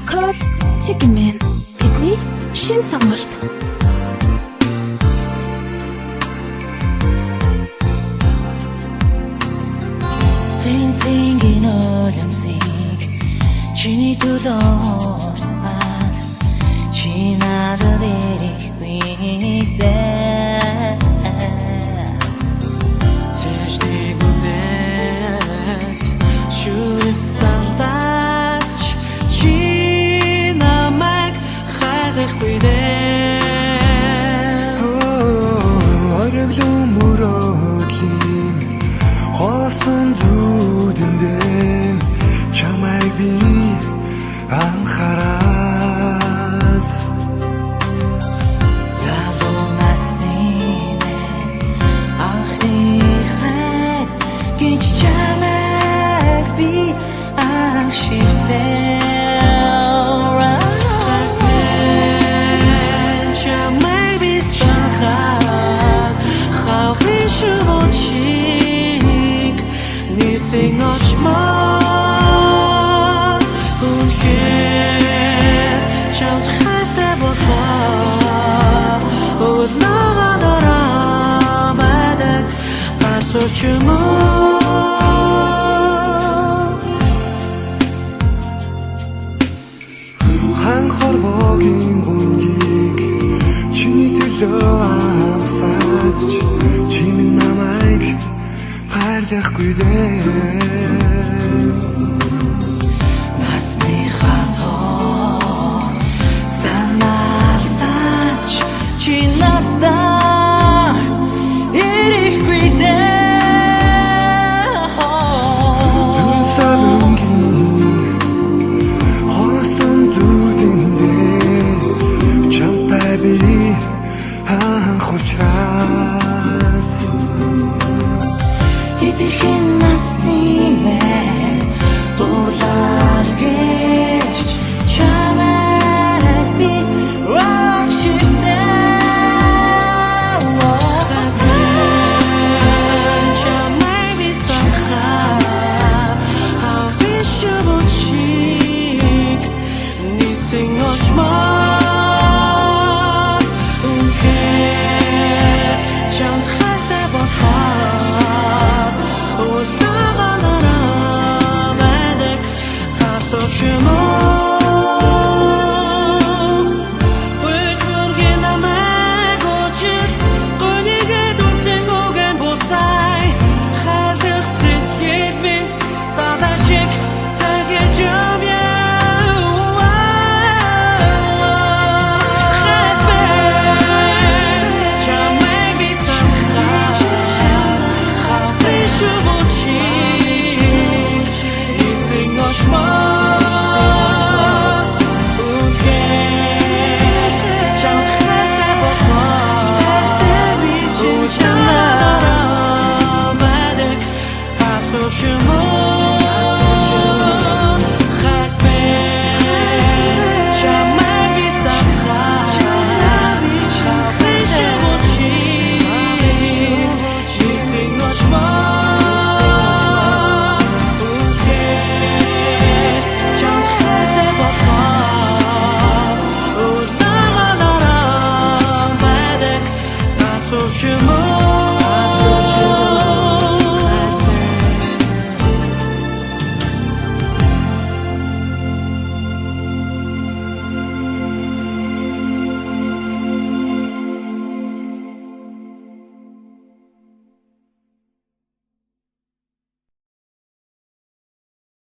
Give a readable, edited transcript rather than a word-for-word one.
Call Tickman бидний шин сонголт. Цэнцэнгийн уламсыг чиний төлөө урсгаад чи надад ирэхгүй дээ. Цэжний гүнээс шүрсэн тач чи намайг хайхгүй дээ. Оревлон мөрөөдлийн хоосон зүудэндээ чамайг би анхаарад залуу насны анхны хайр гэж чамайг би анхшилтэй. Чамайг би санахаас хаврын шүгочиг нисийн очмоо үнхээр чамд хайртай болоо уулнага дараа байдаг газар ч юм уу.